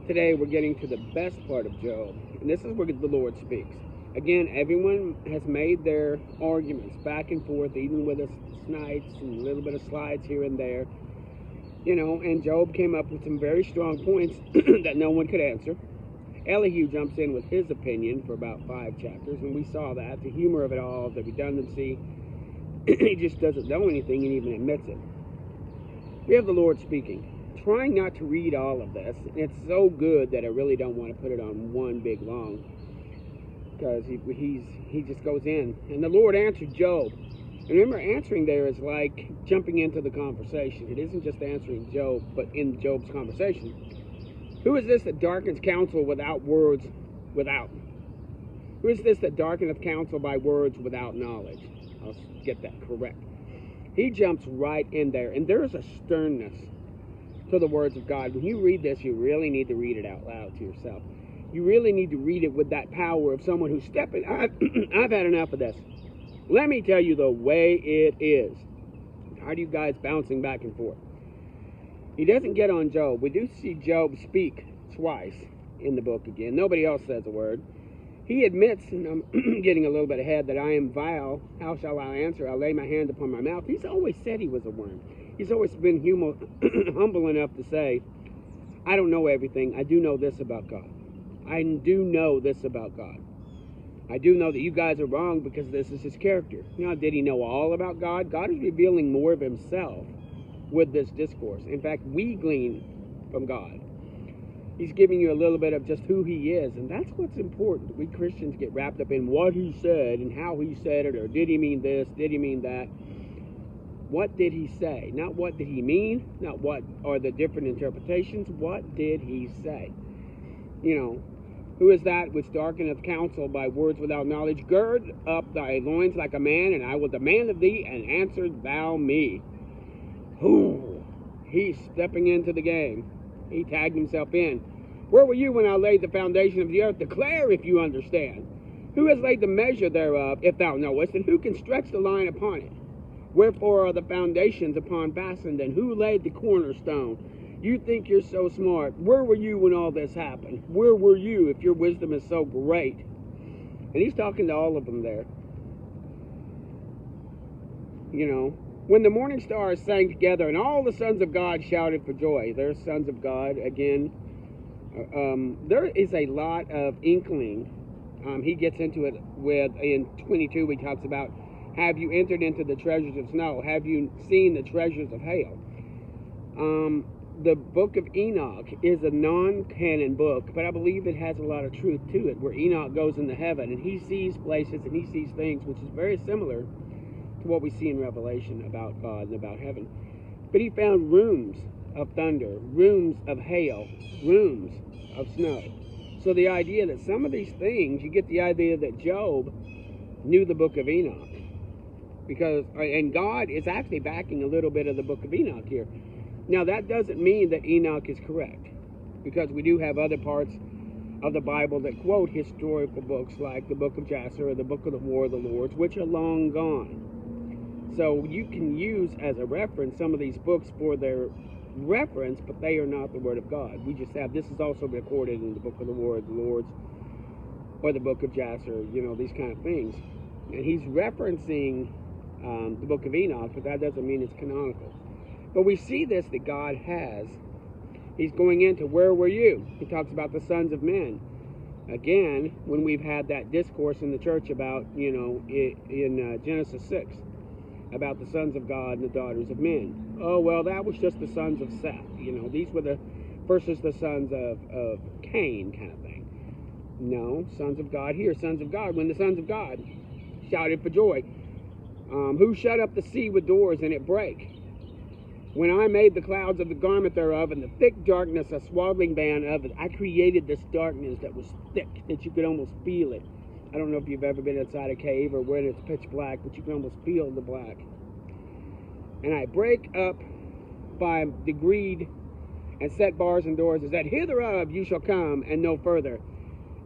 Today we're getting to the best part of Job, and this is where the Lord speaks. Again, everyone has made their arguments back and forth, even with the snites and a little bit of slides here and there. And Job came up with some very strong points that no one could answer. Elihu jumps in with his opinion for about 5 chapters, and we saw that, the humor of it all, the redundancy. He just doesn't know anything and even admits it. We have the Lord speaking. Trying not to read all of this. It's so good that I really don't want to put it on one big long, because he just goes in. And the Lord answered Job. And remember, answering there is like jumping into the conversation. It isn't just answering Job, but in Job's conversation. Who is this that darkens counsel without words without? Who is this that darkeneth counsel by words without knowledge? I'll get that correct. He jumps right in there, and there's a sternness to the words of God. When you read this, you really need to read it out loud to yourself. You really need to read it with that power of someone who's stepping. I've had enough of this. Let me tell you the way it is. How do you guys bouncing back and forth? He doesn't get on Job. We do see Job speak twice in the book again. Nobody else says a word. He admits, and I'm getting a little bit ahead, that I am vile. How shall I answer? I'll lay my hand upon my mouth. He's always said he was a worm. He's always been humble enough to say, I don't know everything. I do know this about God. I do know this about God. I do know that you guys are wrong because this is his character. Now, did he know all about God? God is revealing more of himself with this discourse. In fact, we glean from God. He's giving you a little bit of just who he is, and that's what's important. We Christians get wrapped up in what he said and how he said it, or did he mean this, did he mean that? What did he say? Not what did he mean, not what are the different interpretations. What did he say? Who is that which darkeneth counsel by words without knowledge? Gird up thy loins like a man, and I will demand of thee, and answer thou me. Ooh, he's stepping into the game. He tagged himself in. Where were you when I laid the foundation of the earth? Declare if you understand. Who has laid the measure thereof, if thou knowest? And who can stretch the line upon it? Wherefore are the foundations upon fastened? And who laid the cornerstone? You think you're so smart. Where were you when all this happened? Where were you if your wisdom is so great? And he's talking to all of them there. When the morning stars sang together and all the sons of God shouted for joy. There's sons of God again. There is a lot of inkling. He gets into it in 22, he talks about, have you entered into the treasures of snow? Have you seen the treasures of hail? The book of Enoch is a non-canon book, but I believe it has a lot of truth to it, where Enoch goes into heaven and he sees places and he sees things, which is very similar to what we see in Revelation about God and about heaven. But he found rooms of thunder, rooms of hail, rooms of snow. So the idea that some of these things, you get the idea that Job knew the book of Enoch. And God is actually backing a little bit of the book of Enoch here. Now, that doesn't mean that Enoch is correct, because we do have other parts of the Bible that quote historical books like the book of Jasher or the book of the War of the Lords, which are long gone. So you can use as a reference some of these books for their reference, but they are not the Word of God. We just have, this is also recorded in the book of the War of the Lords or the book of Jasher, these kind of things. And he's referencing the book of Enoch, but that doesn't mean it's canonical. But we see this that God has. He's going into, where were you? He talks about the sons of men. Again, when we've had that discourse in the church about, in Genesis 6, about the sons of God and the daughters of men. Oh, well, that was just the sons of Seth. These were versus the sons of Cain kind of thing. No, sons of God here, sons of God. When the sons of God shouted for joy. Who shut up the sea with doors and it brake? When I made the clouds of the garment thereof, and the thick darkness a swaddling band of it, I created this darkness that was thick, that you could almost feel it. I don't know if you've ever been inside a cave or when it's pitch black, but you can almost feel the black. And I break up by degree and set bars and doors, is that hither you shall come and no further.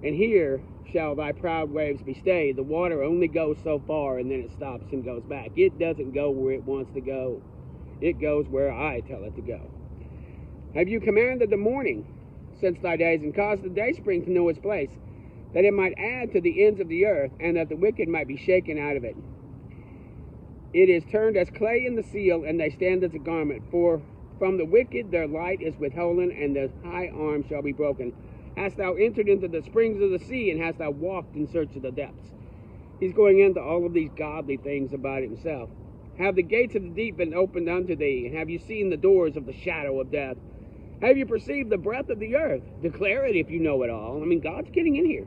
And here shall thy proud waves be stayed. The water only goes so far and then it stops and goes back. It doesn't go where it wants to go. It goes where I tell it to go. Have you commanded the morning? since thy days, and cause the dayspring to know its place, that it might add to the ends of the earth, and that the wicked might be shaken out of it. It is turned as clay in the seal, and they stand as a garment. For from the wicked their light is withholden, and the high arm shall be broken. Hast thou entered into the springs of the sea, and hast thou walked in search of the depths? He's going into all of these godly things about himself. Have the gates of the deep been opened unto thee? And have you seen the doors of the shadow of death? Have you perceived the breadth of the earth? Declare it if you know it all. I mean, God's getting in here.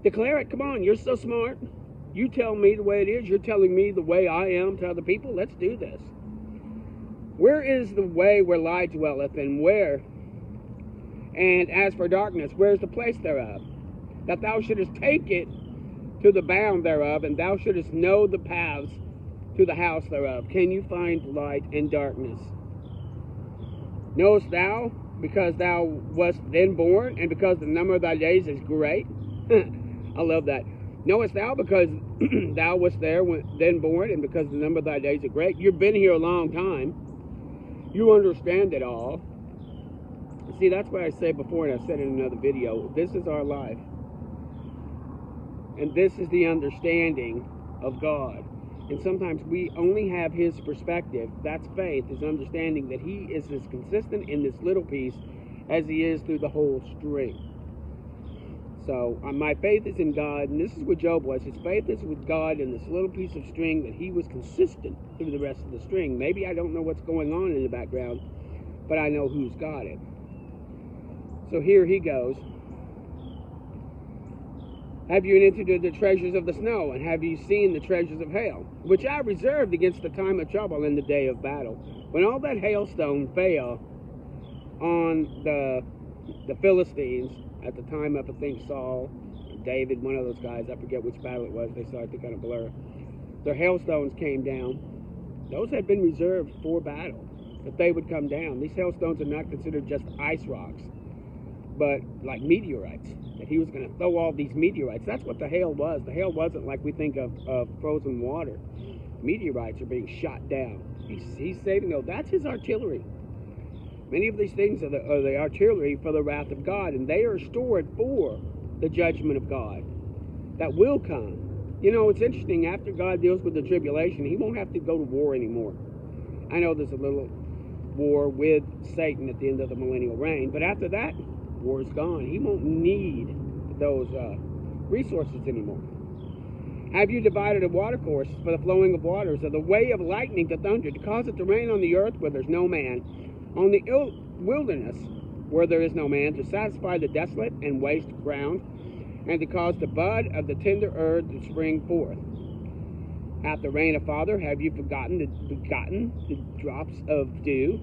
Declare it. Come on, you're so smart. You tell me the way it is. You're telling me the way I am to other people. Let's do this. Where is the way where light dwelleth, and where? And as for darkness, where is the place thereof? That thou shouldest take it to the bound thereof, and thou shouldest know the paths to the house thereof. Can you find light and darkness? Knowest thou, because thou wast then born, and because the number of thy days is great? I love that. Knowest thou, because thou wast there then born, and because the number of thy days are great? You've been here a long time. You understand it all. See, that's what I said before, and I said in another video. This is our life. And this is the understanding of God. And sometimes we only have his perspective. That's faith, is understanding that he is as consistent in this little piece as he is through the whole string. So my faith is in God, and this is what Job was. His faith is with God in this little piece of string, that he was consistent through the rest of the string. Maybe I don't know what's going on in the background, but I know who's got it. So here he goes. Have you entered the treasures of the snow, and have you seen the treasures of hail, which I reserved against the time of trouble in the day of battle? When all that hailstone fell on the Philistines at the time of, I think, Saul, David, one of those guys, I forget which battle it was, they started to kind of blur. Their hailstones came down. Those had been reserved for battle, that they would come down. These hailstones are not considered just ice rocks, but like meteorites, that he was going to throw all these meteorites. That's what the hail was. The hail wasn't like we think of frozen water. Meteorites are being shot down. He's saying, no, that's his artillery. Many of these things are the artillery for the wrath of God, and they are stored for the judgment of God that will come. You know, it's interesting, after God deals with the tribulation, he won't have to go to war anymore. I know there's a little war with Satan at the end of the millennial reign, but after that, war is gone. He won't need those resources anymore. Have you divided a watercourse for the flowing of waters, or the way of lightning to thunder, to cause it to rain on the earth where there's no man, on the wilderness where there is no man, to satisfy the desolate and waste ground, and to cause the bud of the tender herb to spring forth? Hath the rain a father? Have you begotten the drops of dew?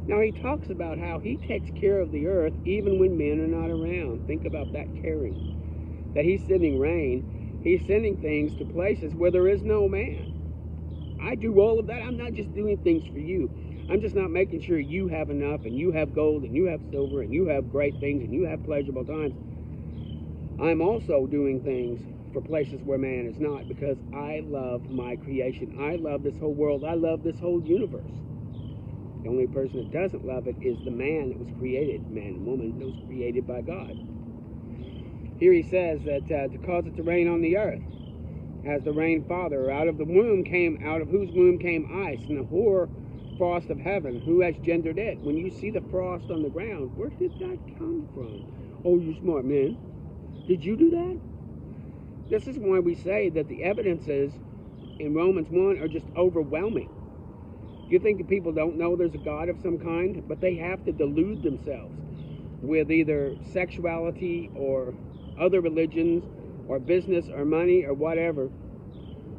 Now he talks about how he takes care of the earth even when men are not around. Think about that caring. That he's sending rain. He's sending things to places where there is no man. I do all of that. I'm not just doing things for you. I'm just not making sure you have enough, and you have gold, and you have silver, and you have great things, and you have pleasurable times. I'm also doing things for places where man is not, because I love my creation. I love this whole world. I love this whole universe. The only person that doesn't love it is the man that was created, man and woman, that was created by God. Here he says that to cause it to rain on the earth, as the rain father, out of whose womb came ice, and the hoar frost of heaven. Who has gendered it? When you see the frost on the ground, where did that come from? Oh, you smart man. Did you do that? This is why we say that the evidences in Romans 1 are just overwhelming. You think that people don't know there's a God of some kind, but they have to delude themselves with either sexuality or other religions or business or money or whatever,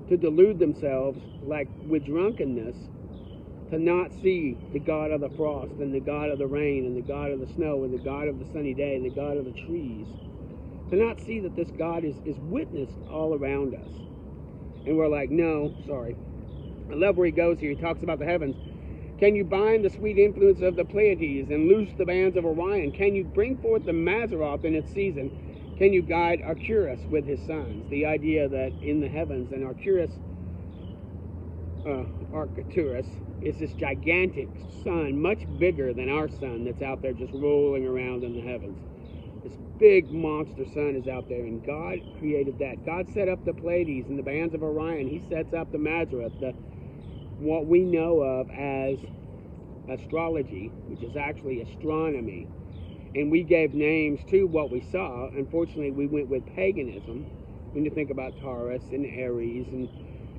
to delude themselves, like with drunkenness, to not see the God of the frost and the God of the rain and the God of the snow and the God of the sunny day and the God of the trees, to not see that this God is witnessed all around us. And we're like, no, sorry. I love where he goes here. He talks about the heavens. Can you bind the sweet influence of the Pleiades and loose the bands of Orion? Can you bring forth the Mazzaroth in its season? Can you guide Arcturus with his sons? The idea that in the heavens, and Arcturus Arcturus is this gigantic sun, much bigger than our sun, that's out there just rolling around in the heavens. This big monster sun is out there, and God created that. God set up the Pleiades and the bands of Orion. He sets up the Mazzaroth, what we know of as astrology, which is actually astronomy. And we gave names to what we saw. Unfortunately, we went with paganism. When you think about Taurus and Aries and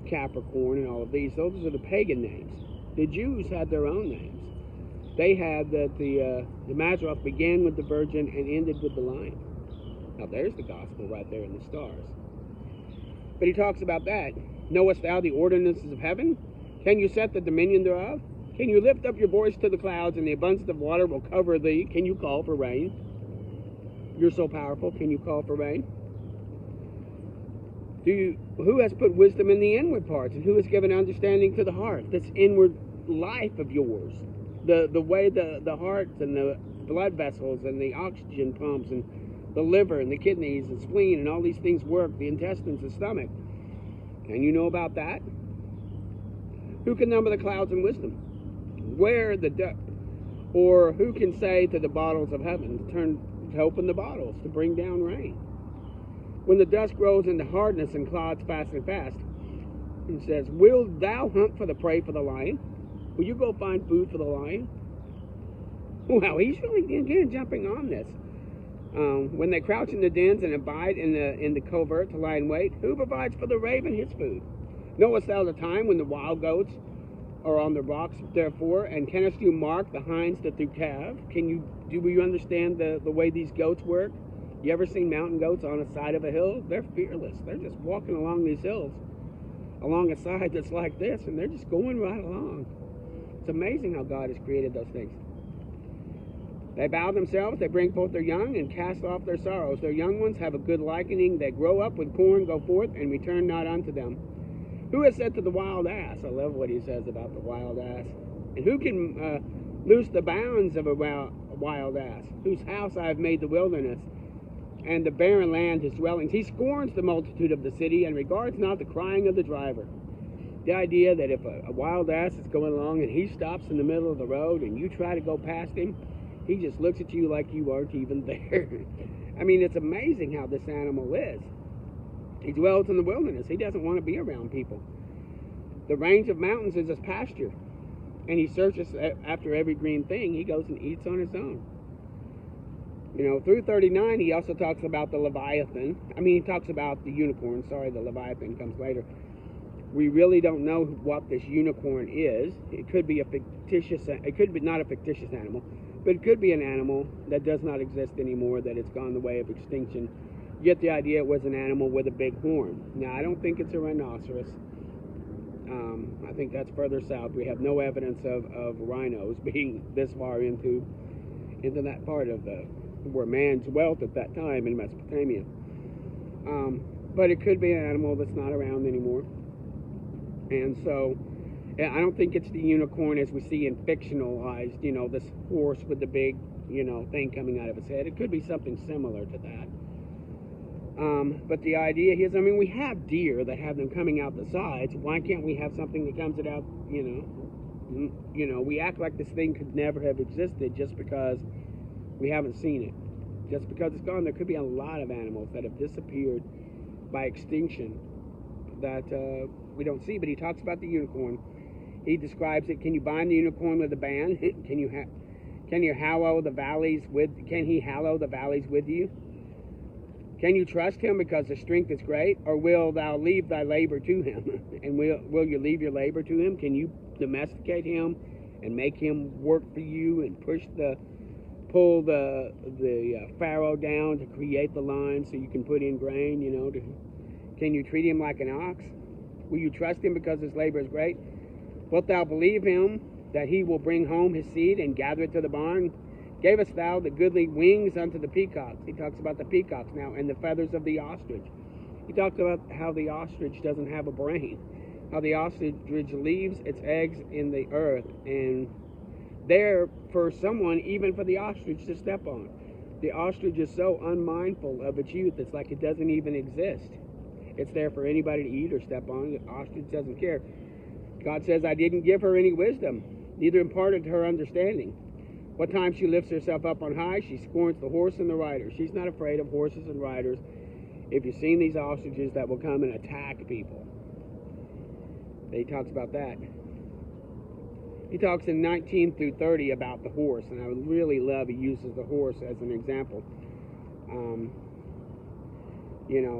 Capricorn and all of these, those are the pagan names. The Jews had their own names. They had that the Mazzaroth began with the Virgin and ended with the Lion. Now there's the gospel right there in the stars. But he talks about that. Knowest thou the ordinances of heaven? Can you set the dominion thereof? Can you lift up your voice to the clouds, and the abundance of water will cover thee? Can you call for rain? You're so powerful. Can you call for rain? Who has put wisdom in the inward parts, and who has given understanding to the heart? This inward life of yours, the way the heart and the blood vessels and the oxygen pumps and the liver and the kidneys and spleen and all these things work, the intestines, the stomach. Can you know about that? Who can number the clouds in wisdom? Where or who can say to the bottles of heaven to open the bottles to bring down rain? When the dust grows into hardness and clods fast and fast, he says, will thou hunt for the prey for the lion? Will you go find food for the lion? Wow, he's really again jumping on this. When they crouch in the dens and abide in the covert to lie in wait, who provides for the raven his food? Knowest thou the time when the wild goats are on the rocks, therefore, and canst you mark the hinds that do calve? Do you understand the way these goats work? You ever seen mountain goats on the side of a hill? They're fearless. They're just walking along these hills, along a side that's like this, and they're just going right along. It's amazing how God has created those things. They bow themselves, they bring forth their young, and cast off their sorrows. Their young ones have a good likening. They grow up with corn, go forth, and return not unto them. Who has said to the wild ass? I love what he says about the wild ass. And who can loose the bounds of a wild ass? Whose house I have made the wilderness, and the barren land his dwellings. He scorns the multitude of the city, and regards not the crying of the driver. The idea that if a wild ass is going along and he stops in the middle of the road and you try to go past him, he just looks at you like you aren't even there. I mean, it's amazing how this animal is. He dwells in the wilderness. He doesn't want to be around people. The range of mountains is his pasture, and he searches after every green thing. He goes and eats on his own. You know, through 39, he also talks about the Leviathan. He talks about the unicorn. Sorry, the Leviathan comes later. We really don't know what this unicorn is. It could be not a fictitious animal, but it could be an animal that does not exist anymore, that it's gone the way of extinction. You get the idea it was an animal with a big horn. Now, I don't think it's a rhinoceros. I think that's further south. We have no evidence of rhinos being this far into that part of where man dwelt at that time in Mesopotamia. But it could be an animal that's not around anymore. And so, I don't think it's the unicorn as we see in fictionalized, this horse with the big, thing coming out of its head. It could be something similar to that. But the idea is, we have deer that have them coming out the sides. Why can't we have something that comes out, we act like this thing could never have existed just because we haven't seen it. Just because it's gone. There could be a lot of animals that have disappeared by extinction that we don't see. But he talks about the unicorn. He describes it. Can you bind the unicorn with a band? Can he hallow the valleys with you? Can you trust him because his strength is great? Or will thou leave thy labor to him? And will you leave your labor to him? Can you domesticate him and make him work for you and pull the farrow down to create the line so you can put in grain, Can you treat him like an ox? Will you trust him because his labor is great? Wilt thou believe him that he will bring home his seed and gather it to the barn? Gavest thou the goodly wings unto the peacocks? He talks about the peacocks now, and the feathers of the ostrich. He talks about how the ostrich doesn't have a brain, how the ostrich leaves its eggs in the earth, and there for someone, even for the ostrich to step on. The ostrich is so unmindful of its youth, it's like it doesn't even exist. It's there for anybody to eat or step on. The ostrich doesn't care. God says, I didn't give her any wisdom, neither imparted to her understanding. What time she lifts herself up on high, she scorns the horse and the rider. She's not afraid of horses and riders. If you've seen these ostriches that will come and attack people, he talks about that. He talks in 19 through 30 about the horse, and I really love he uses the horse as an example.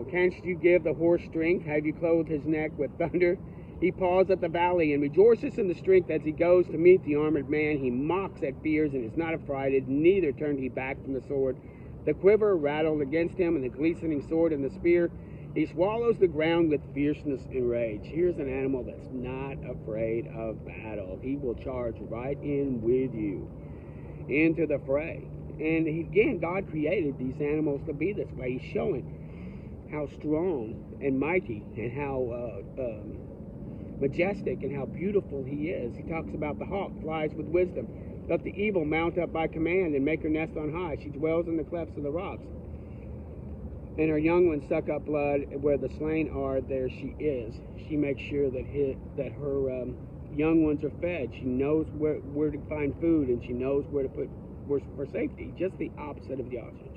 Can't you give the horse strength? Have you clothed his neck with thunder? He paws at the valley and rejoices in the strength as he goes to meet the armored man. He mocks at fears and is not affrighted, neither turned he back from the sword. The quiver rattled against him, and the glistening sword and the spear. He swallows the ground with fierceness and rage. Here's an animal that's not afraid of battle. He will charge right in with you into the fray. And again, God created these animals to be this way. He's showing how strong and mighty and how majestic and how beautiful he is. He talks about the hawk flies with wisdom. Let the evil mount up by command and make her nest on high. She dwells in the clefts of the rocks. And her young ones suck up blood. Where the slain are, there she is. She makes sure that her young ones are fed. She knows where to find food, and she knows where to put for safety. Just the opposite of the ostrich.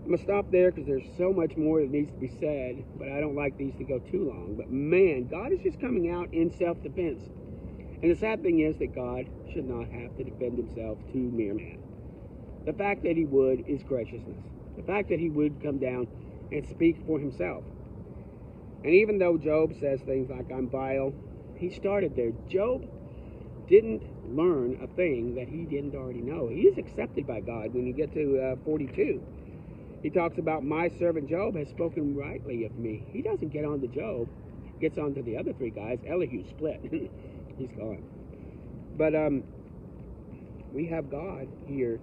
I'm going to stop there because there's so much more that needs to be said, but I don't like these to go too long. But man, God is just coming out in self-defense. And the sad thing is that God should not have to defend himself to mere man. The fact that he would is graciousness. The fact that he would come down and speak for himself. And even though Job says things like, I'm vile, he started there. Job didn't learn a thing that he didn't already know. He is accepted by God when you get to 42. He talks about, my servant Job has spoken rightly of me. He doesn't get on to Job. He gets on to the other three guys. Elihu split. He's gone. But we have God here.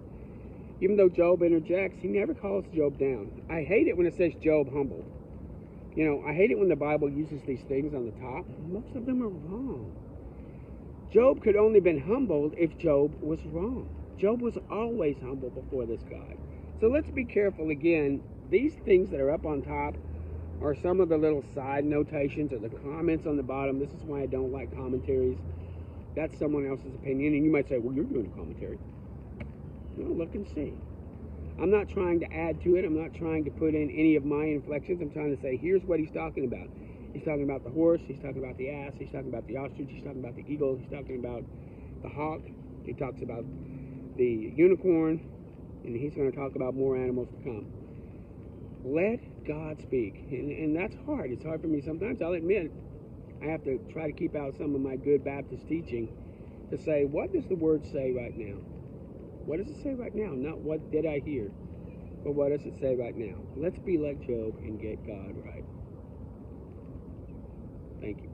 Even though Job interjects, he never calls Job down. I hate it when it says Job humbled. I hate it when the Bible uses these things on the top. Most of them are wrong. Job could only have been humbled if Job was wrong. Job was always humble before this God. So let's be careful again. These things that are up on top are some of the little side notations or the comments on the bottom. This is why I don't like commentaries. That's someone else's opinion. And you might say, well, you're doing a commentary. Well, look and see. I'm not trying to add to it. I'm not trying to put in any of my inflections. I'm trying to say, here's what he's talking about. He's talking about the horse. He's talking about the ass. He's talking about the ostrich. He's talking about the eagle. He's talking about the hawk. He talks about the unicorn. And he's going to talk about more animals to come. Let God speak. And that's hard. It's hard for me sometimes. I'll admit, I have to try to keep out some of my good Baptist teaching to say, what does the word say right now? What does it say right now? Not what did I hear, but what does it say right now? Let's be like Job and get God right. Thank you.